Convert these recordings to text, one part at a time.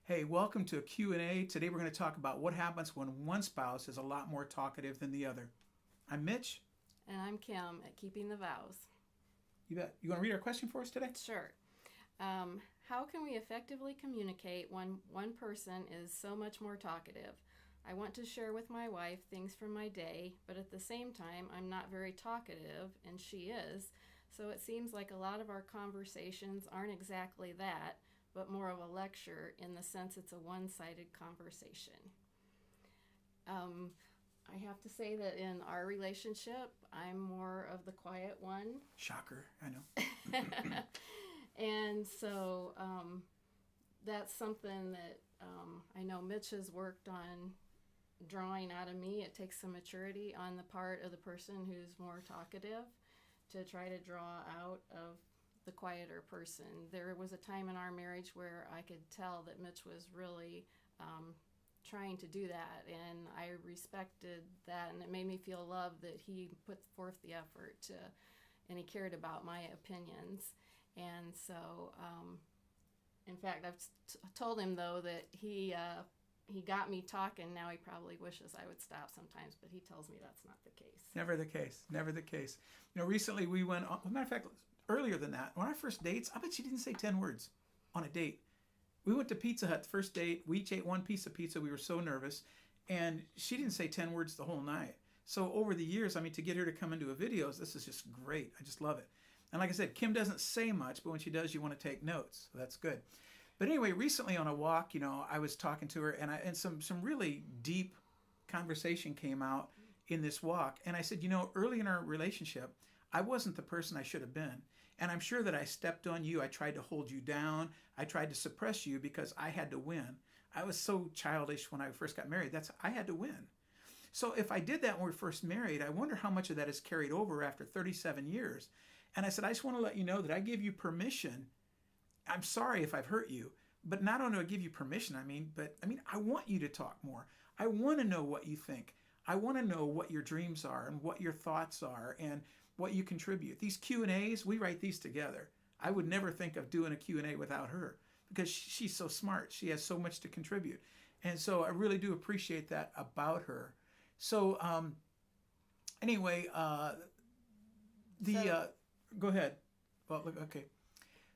Hey, welcome to a Q&A. Today we're going to talk about what happens when one spouse is a lot more talkative than the other. I'm Mitch. And I'm Kim at Keeping the Vows. You bet. You want to read our question for us today? Sure. How can we effectively communicate when one person is so much more talkative? I want to share with my wife things from my day, but at the same time, I'm not very talkative, and she is. So it seems like a lot of our conversations aren't exactly that, but more of a lecture in the sense it's a one-sided conversation. Um, I have to say that in our relationship, I'm more of the quiet one. Shocker, I know. And so that's something that I know Mitch has worked on drawing out of me. It takes some maturity on the part of the person who's more talkative to try to draw out of the quieter person. There was a time in our marriage where I could tell that Mitch was really trying to do that, and I respected that, and it made me feel loved that he put forth the effort to, and he cared about my opinions. And so, in fact, I've told him though that he got me talking. Now he probably wishes I would stop sometimes, but he tells me that's not the case. Never the case. Never the case. You know, recently we went on, as a matter of fact, earlier than that, on our first dates, I bet she didn't say 10 words on a date. We went to Pizza Hut the first date. We each ate one piece of pizza. We were so nervous. And she didn't say 10 words the whole night. So over the years, I mean, to get her to come into a videos, this is just great. I just love it. And like I said, Kim doesn't say much, but when she does, you want to take notes. So that's good. But anyway, recently on a walk, you know, I was talking to her, and some really deep conversation came out in this walk. And I said, you know, early in our relationship, I wasn't the person I should have been. And I'm sure that I stepped on you. I tried to hold you down. I tried to suppress you because I had to win. I was so childish when I first got married. I had to win. So if I did that when we were first married, I wonder how much of that is carried over after 37 years. And I said, I just want to let you know that I give you permission. I'm sorry if I've hurt you, but not only do I give you permission, I want you to talk more. I want to know what you think. I want to know what your dreams are and what your thoughts are and what you contribute. These Q&As, we write these together. I would never think of doing a Q&A without her because she's so smart. She has so much to contribute. And so I really do appreciate that about her. So anyway, go ahead. Well, okay.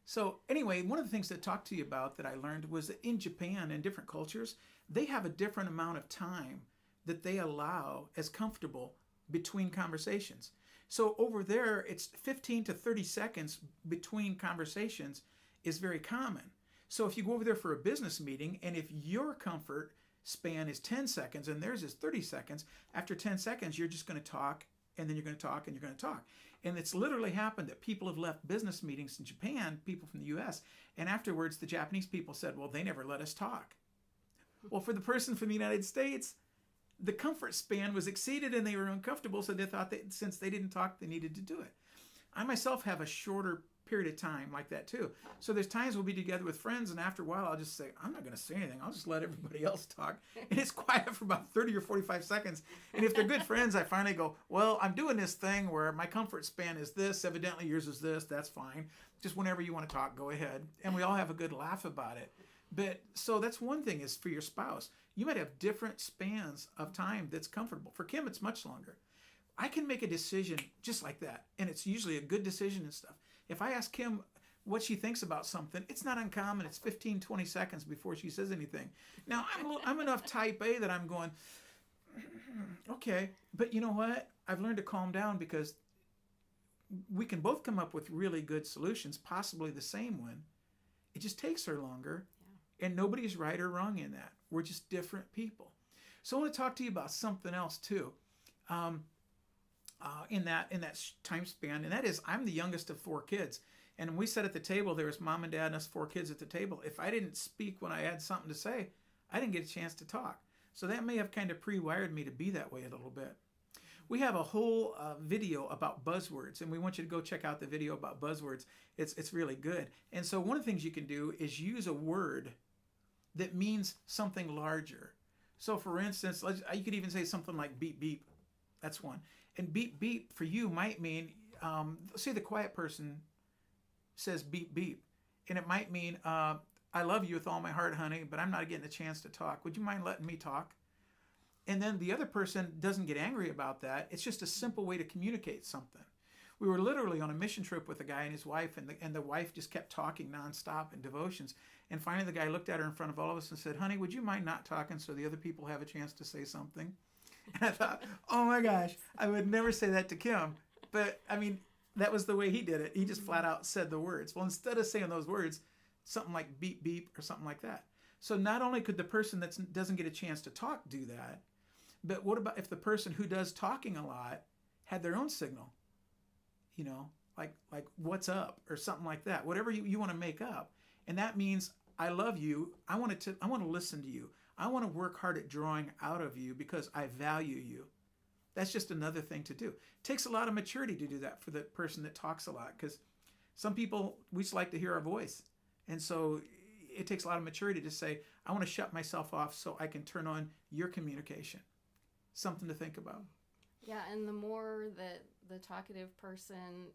So anyway, one of the things to talk to you about that I learned was that in Japan and different cultures, they have a different amount of time that they allow as comfortable between conversations. So over there, it's 15 to 30 seconds between conversations is very common. So if you go over there for a business meeting, and if your comfort span is 10 seconds and theirs is 30 seconds, after 10 seconds, you're just going to talk, and then you're going to talk, and you're going to talk. And it's literally happened that people have left business meetings in Japan, people from the US, and afterwards the Japanese people said, well, they never let us talk. Well, for the person from the United States, the comfort span was exceeded and they were uncomfortable, so they thought that since they didn't talk, they needed to do it. I myself have a shorter period of time like that too. So there's times we'll be together with friends, and after a while I'll just say, I'm not going to say anything. I'll just let everybody else talk. And it's quiet for about 30 or 45 seconds. And if they're good friends, I finally go, well, I'm doing this thing where my comfort span is this. Evidently yours is this. That's fine. Just whenever you want to talk, go ahead. And we all have a good laugh about it. But so that's one thing is for your spouse. You might have different spans of time that's comfortable. For Kim, it's much longer. I can make a decision just like that, and it's usually a good decision and stuff. If I ask Kim what she thinks about something, it's not uncommon. It's 15, 20 seconds before she says anything. Now, I'm enough type A that I'm going, okay. But you know what? I've learned to calm down because we can both come up with really good solutions, possibly the same one. It just takes her longer, and nobody's right or wrong in that. We're just different people. So I want to talk to you about something else too. In that time span, and that is I'm the youngest of 4 kids. And when we sat at the table, there was mom and dad and us 4 kids at the table. If I didn't speak when I had something to say, I didn't get a chance to talk. So that may have kind of pre-wired me to be that way a little bit. We have a whole video about buzzwords, and we want you to go check out the video about buzzwords. It's really good. And so one of the things you can do is use a word that means something larger. So for instance, you could even say something like beep, beep. That's one. And beep, beep for you might mean, say the quiet person says beep, beep. And it might mean I love you with all my heart, honey, but I'm not getting a chance to talk. Would you mind letting me talk? And then the other person doesn't get angry about that. It's just a simple way to communicate something. We were literally on a mission trip with a guy and his wife, and the wife just kept talking nonstop in devotions. And finally, the guy looked at her in front of all of us and said, honey, would you mind not talking so the other people have a chance to say something? And I thought, oh my gosh, I would never say that to Kim. But I mean, that was the way he did it. He just flat out said the words. Well, instead of saying those words, something like beep, beep, or something like that. So not only could the person that doesn't get a chance to talk do that, but what about if the person who does talking a lot had their own signal? You know, like what's up or something like that. Whatever you want to make up. And that means I love you. I want to listen to you. I want to work hard at drawing out of you because I value you. That's just another thing to do. It takes a lot of maturity to do that for the person that talks a lot, because some people, we just like to hear our voice. And so it takes a lot of maturity to say, I want to shut myself off so I can turn on your communication. Something to think about. Yeah, and the more that the talkative person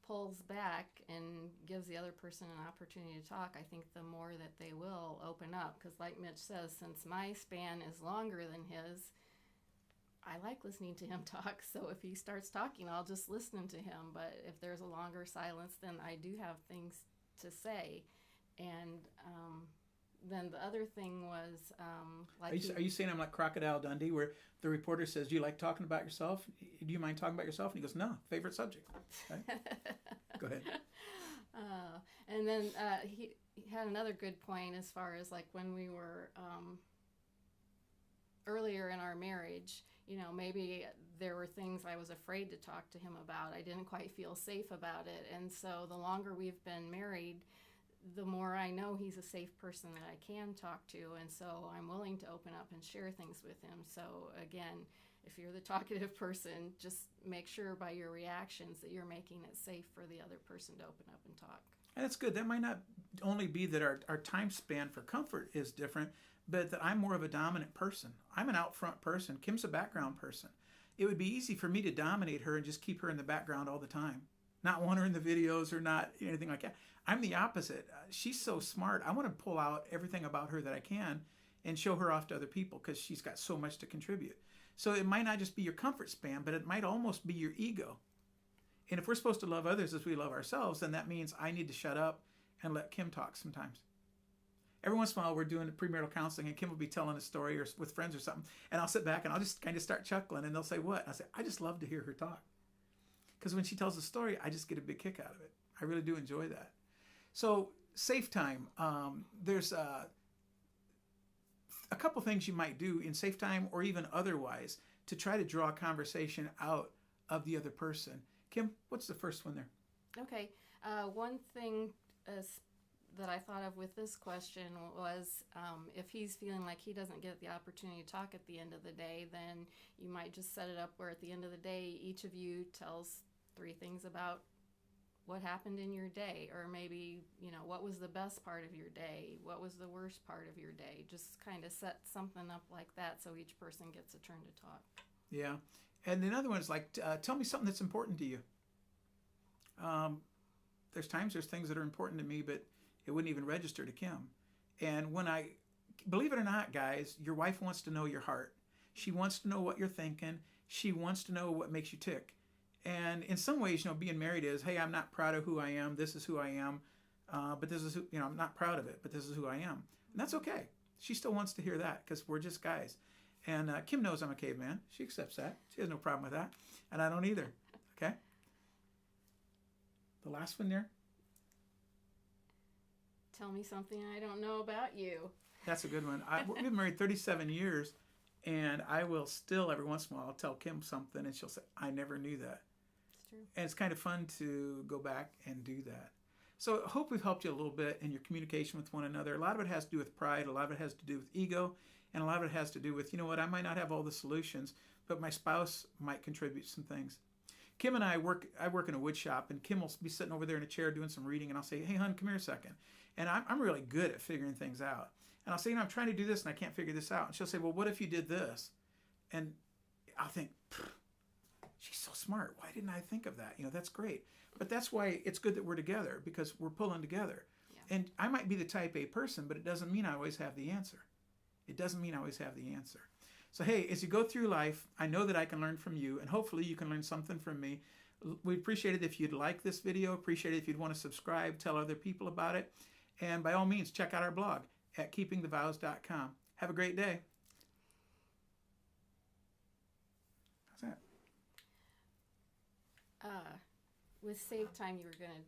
pulls back and gives the other person an opportunity to talk, I think the more that they will open up. Because like Mitch says, since my span is longer than his, I like listening to him talk. So if he starts talking, I'll just listen to him. But if there's a longer silence, then I do have things to say. And then the other thing was are you saying I'm like Crocodile Dundee, where the reporter says, do you like talking about yourself? Do you mind talking about yourself? And he goes, no, favorite subject. Okay. Go ahead. And then he had another good point as far as like when we were earlier in our marriage, you know, maybe there were things I was afraid to talk to him about. I didn't quite feel safe about it. And so the longer we've been married, the more I know he's a safe person that I can talk to, and so I'm willing to open up and share things with him. So again, if you're the talkative person, just make sure by your reactions that you're making it safe for the other person to open up and talk. And that's good. That might not only be that our time span for comfort is different, but that I'm more of a dominant person. I'm an out front person. Kim's a background person. It would be easy for me to dominate her and just keep her in the background all the time. Not want her in the videos or not anything like that. I'm the opposite. She's so smart. I want to pull out everything about her that I can and show her off to other people because she's got so much to contribute. So it might not just be your comfort span, but it might almost be your ego. And if we're supposed to love others as we love ourselves, then that means I need to shut up and let Kim talk sometimes. Every once in a while, we're doing premarital counseling, and Kim will be telling a story or with friends or something, and I'll sit back and I'll just kind of start chuckling, and they'll say, what? And I'll say, I just love to hear her talk. Because when she tells a story, I just get a big kick out of it. I really do enjoy that. So safe time. There's a couple things you might do in safe time or even otherwise to try to draw a conversation out of the other person. Kim, what's the first one there? Okay. One thing that I thought of with this question was if he's feeling like he doesn't get the opportunity to talk at the end of the day, then you might just set it up where at the end of the day, each of you tells 3 things about what happened in your day, or maybe, you know, what was the best part of your day, what was the worst part of your day. Just kind of set something up like that so each person gets a turn to talk. Yeah. And another one is like, tell me something that's important to you. There's things that are important to me, but it wouldn't even register to Kim. And believe it or not, guys, your wife wants to know your heart. She wants to know what you're thinking. She wants to know what makes you tick. And in some ways, you know, being married is, hey, I'm not proud of who I am. This is who I am. But this is, I'm not proud of it, but this is who I am. And that's okay. She still wants to hear that because we're just guys. And Kim knows I'm a caveman. She accepts that. She has no problem with that. And I don't either. Okay? The last one there? Tell me something I don't know about you. That's a good one. We've been married 37 years, and I will still, every once in a while, I'll tell Kim something, and she'll say, I never knew that. It's true. And it's kind of fun to go back and do that. So I hope we've helped you a little bit in your communication with one another. A lot of it has to do with pride. A lot of it has to do with ego. And a lot of it has to do with, you know what, I might not have all the solutions, but my spouse might contribute some things. Kim and I work in a wood shop, and Kim will be sitting over there in a chair doing some reading, and I'll say, hey, hon, come here a second. And I'm really good at figuring things out. And I'll say, I'm trying to do this, and I can't figure this out. And she'll say, well, what if you did this? And I'll think, she's so smart. Why didn't I think of that? That's great. But that's why it's good that we're together, because we're pulling together. Yeah. And I might be the type A person, but it doesn't mean I always have the answer. It doesn't mean I always have the answer. So, hey, as you go through life, I know that I can learn from you, and hopefully you can learn something from me. We'd appreciate it if you'd like this video, appreciate it if you'd want to subscribe, tell other people about it, and by all means, check out our blog at keepingthevows.com. Have a great day. How's that? With save time, you were going to